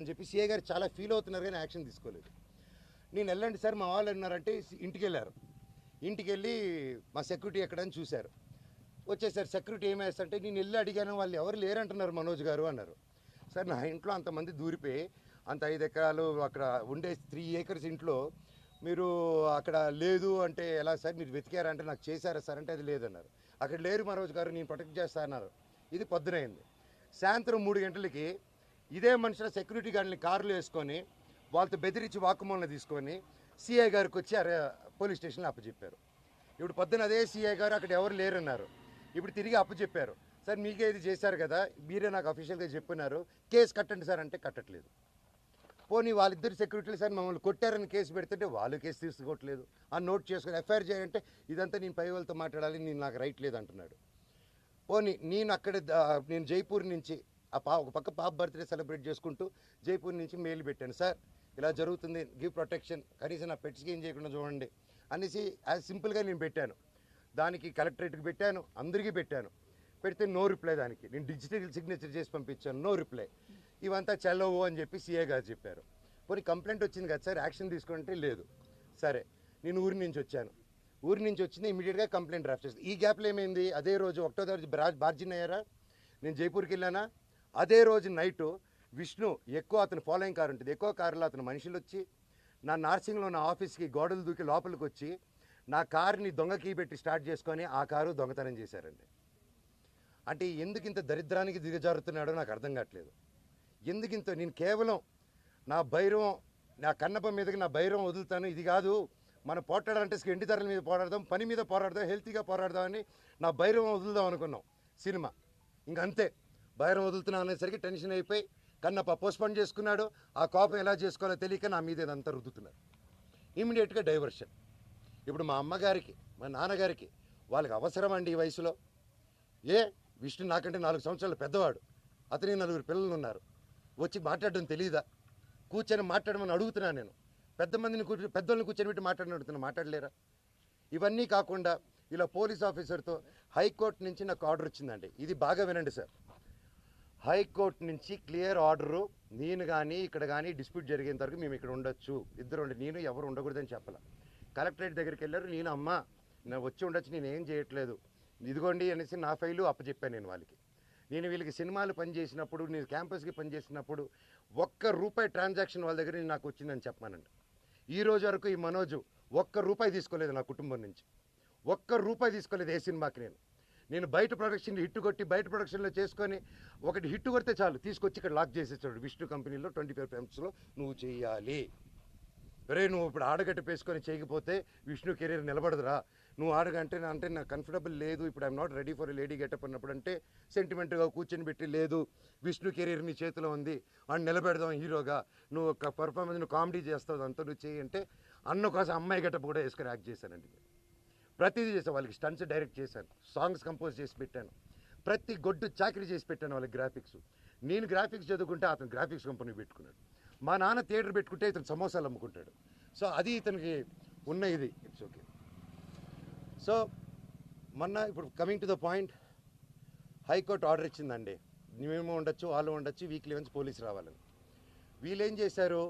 అని చెప్పి సీఏ గారు చాలా ఫీల్ అవుతున్నారు కానీ యాక్షన్ తీసుకోలేదు. నేను వెళ్ళండి సార్ మా వాళ్ళు అన్నారంటే ఇంటికి వెళ్ళారు. ఇంటికి వెళ్ళి మా సెక్యూరిటీ ఎక్కడని చూశారు. వచ్చేసారు. సెక్యూరిటీ ఏమేస్తంటే నేను వెళ్ళి అడిగాను, వాళ్ళు ఎవరు లేరంటున్నారు మనోజ్ గారు అన్నారు. సార్ నా ఇంట్లో అంతమంది దూరిపోయి అంత 5 ఎకరాలు అక్కడ ఉండే 3 acres ఇంట్లో మీరు అక్కడ లేదు అంటే ఎలా సార్, మీరు వెతికారంటే నాకు చేశారా సార్ అంటే అది లేదన్నారు. అక్కడ లేరు మనోజ్ గారు, నేను ప్రొటెక్ట్ చేస్తా అన్నారు. ఇది పొద్దునైంది. సాయంత్రం 3 గంటలకి ఇదే మనుషుల సెక్యూరిటీ గార్డుని కారులో వేసుకొని వాళ్ళతో బెదిరించి వాక్కుమూలన తీసుకొని సిఐ గారికి వచ్చి పోలీస్ స్టేషన్లో అప్పచెప్పారు. ఇప్పుడు పొద్దున అదే సిఐ గారు అక్కడ ఎవరు లేరన్నారు. ఇప్పుడు తిరిగి అప్పచెప్పారు. సార్ మీకే ఇది చేశారు కదా, మీరే నాకు అఫీషియల్గా చెప్పినారు, కేసు కట్టండి సార్ అంటే కట్టట్లేదు. పోనీ వాళ్ళిద్దరు సెక్యూరిటీలు సార్ మమ్మల్ని కొట్టారని కేసు పెడుతుంటే వాళ్ళు కేసు తీసుకోవట్లేదు. ఆ నోట్ చేసుకొని ఎఫ్ఐఆర్ చేయాలంటే ఇదంతా నేను పై వాళ్ళతో మాట్లాడాలి, నేను నాకు రైట్ లేదు అంటున్నాడు. పోనీ నేను అక్కడ నేను జైపూర్ నుంచి ఒక పక్క పాప బర్త్డే సెలబ్రేట్ చేసుకుంటూ జైపూర్ నుంచి మెయిల్ పెట్టాను, సార్ ఇలా జరుగుతుంది, గివ్ ప్రొటెక్షన్, కనీసం నా పెట్స్కి ఏం చేయకుండా చూడండి అనేసి యాజ్ సింపుల్గా నేను పెట్టాను. దానికి కలెక్టరేట్కి పెట్టాను, అందరికీ పెట్టాను. పెడితే నో రిప్లై. దానికి నేను డిజిటల్ సిగ్నేచర్ చేసి పంపించాను, నో రిప్లై. ఇవంతా చల్లవు అని చెప్పి సీఏ గారు చెప్పారు. పోనీ కంప్లైంట్ వచ్చింది కదా సార్, యాక్షన్ తీసుకుంటే లేదు. సరే నేను ఊరి నుంచి వచ్చాను. ఊరి నుంచి వచ్చింది ఇమీడియట్గా కంప్లైంట్ డ్రాఫ్ట్ చేస్తాను. ఈ గ్యాప్లో ఏమైంది, అదే రోజు 1వ తారీఖు బార్జిన్ అయ్యారా, నేను జైపూర్కి వెళ్ళానా, అదే రోజు నైటు విష్ణు ఎక్కువ అతను ఫాలోయింగ్ కారు ఉంటుంది, ఎక్కువ కారులో అతను మనుషులు వచ్చి నా నార్సింగ్లో నా ఆఫీస్కి గోడలు దూకి లోపలికి వచ్చి నా కారుని దొంగ కీ పెట్టి స్టార్ట్ చేసుకొని ఆ కారు దొంగతనం చేశారండి. అంటే ఎందుకు ఇంత దరిద్రానికి దిగజారుతున్నాడో నాకు అర్థం కావట్లేదు. ఎందుకింత నేను కేవలం నా భైరవం, నా కన్నప్ప మీదకి నా భైరవం వదులుతాను, ఇది కాదు మనం పోరాడాలంటే ఎండి ధరల మీద పోరాడదాం, పని మీద పోరాడదాం, హెల్తీగా పోరాడదామని నా భైరవం వదులుదాం అనుకున్నాం సినిమా. ఇంకంతే భైరవం వదులుతున్నాం అనేసరికి టెన్షన్ అయిపోయి కన్నప్ప పోస్ట్పోన్ చేసుకున్నాడు. ఆ కోపం ఎలా చేసుకోవాలో తెలియక నా మీద ఇదంతా రుద్దుతున్నారు. ఇమీడియట్గా డైవర్షన్. ఇప్పుడు మా అమ్మగారికి మా నాన్నగారికి వాళ్ళకి అవసరం అండి ఈ వయసులో. విష్ణు నాకంటే 4 సంవత్సరాలు పెద్దవాడు, అతనికి 4 పిల్లలు ఉన్నారు, వచ్చి మాట్లాడడం తెలియదా, కూర్చొని మాట్లాడమని అడుగుతున్నాను నేను. పెద్దోళ్ళని కూర్చొని పెట్టి అడుగుతున్నా, మాట్లాడలేరా? ఇవన్నీ కాకుండా ఇలా పోలీస్ ఆఫీసర్తో హైకోర్టు నుంచి నాకు ఆర్డర్ వచ్చిందండి. ఇది బాగా వినండి సార్. హైకోర్టు నుంచి క్లియర్ ఆర్డరు, నేను కానీ ఇక్కడ కానీ డిస్ప్యూట్ జరిగేంత వరకు మేము ఇక్కడ ఉండొచ్చు, ఇద్దరు ఉండి, నేను ఎవరు ఉండకూడదని చెప్పాల. కలెక్టరేట్ దగ్గరికి వెళ్ళారు, నేను అమ్మ నేను వచ్చి ఉండొచ్చు, నేను ఏం చేయట్లేదు, ఇదిగోండి అనేసి నా ఫైలు అప్పచెప్పాను నేను వాళ్ళకి. నేను వీళ్ళకి సినిమాలు పనిచేసినప్పుడు, నేను క్యాంపస్కి పనిచేసినప్పుడు ₹1 ట్రాన్సాక్షన్ వాళ్ళ దగ్గర నాకు వచ్చిందని చెప్పానండి. ఈ రోజు వరకు ఈ మనోజు ₹1 తీసుకోలేదు నా కుటుంబం నుంచి, ₹1 తీసుకోలేదు ఏ సినిమాకి. నేను బయట ప్రొడక్షన్ హిట్ కొట్టి బయట ప్రొడక్షన్లో చేసుకొని ఒకటి హిట్ కొడితే చాలు తీసుకొచ్చి ఇక్కడ లాక్ చేసేసాడు. విష్ణు కంపెనీలో 25 filmsలో నువ్వు చేయాలి, నువ్వు ఇప్పుడు ఆడగట్టు పేసుకొని చేయకపోతే విష్ణు కెరీర్ నిలబడదురా, నువ్వు ఆడగంటే అంటే నాకు కంఫర్టబుల్ లేదు, ఇప్పుడు I'm not ready for lady getup అన్నప్పుడు అంటే సెంటిమెంట్గా కూర్చొని పెట్టి, లేదు విష్ణు కెరీర్ నీ చేతిలో ఉంది, వాడిని నిలబెడదాం హీరోగా, నువ్వు ఒక పర్ఫార్మెన్స్, నువ్వు కామెడీ చేస్తావు, అంతా నువ్వు చేయి అంటే అన్న కోసం అమ్మాయి గెటప్ కూడా వేసుకొని యాక్ట్ చేశానండి. ప్రతిదీ చేశాను. వాళ్ళకి స్టంట్స్ డైరెక్ట్ చేశాను, సాంగ్స్ కంపోజ్ చేసి పెట్టాను, ప్రతి గొడ్డు చాకరీ చేసి పెట్టాను వాళ్ళకి. గ్రాఫిక్స్, నేను గ్రాఫిక్స్ చదువుకుంటే అతను గ్రాఫిక్స్ కంపెనీ పెట్టుకున్నాడు. మా నాన్న థియేటర్ పెట్టుకుంటే ఇతను సమోసాలు అమ్ముకుంటాడు. సో అది ఇతనికి ఉన్న ఇది. It's okay. సో మొన్న ఇప్పుడు coming to the point, high court order ఇచ్చిందండి, మేము ఉండొచ్చు, వాళ్ళు ఉండొచ్చు, వీక్లీ వన్స్ పోలీసు రావాలని. వీళ్ళు ఏం చేశారు,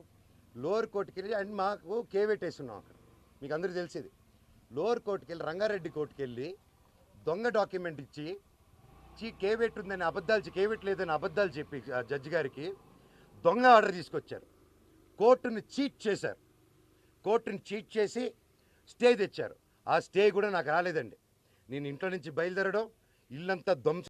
లోవర్ కోర్టుకి వెళ్ళి, అండ్ మాకు కేవేట్ వేస్తున్నాం అక్కడ, మీకు అందరికీ తెలిసేది. లోవర్ కోర్టుకి వెళ్ళి, రంగారెడ్డి కోర్టుకి వెళ్ళి దొంగ డాక్యుమెంట్ ఇచ్చి కేవేట్ ఉందని అబద్ధాలు, కేవేట్ లేదని అబద్ధాలు చెప్పి జడ్జి గారికి దొంగ ఆర్డర్ తీసుకొచ్చారు. కోర్టుని చీట్ చేశారు. కోర్టుని చీట్ చేసి స్టే తెచ్చారు. ఆ స్టే కూడా నాకు రాలేదండి. నేను ఇంట్లో నుంచి బయలుదేరడం, ఇల్లంతా ధ్వంసం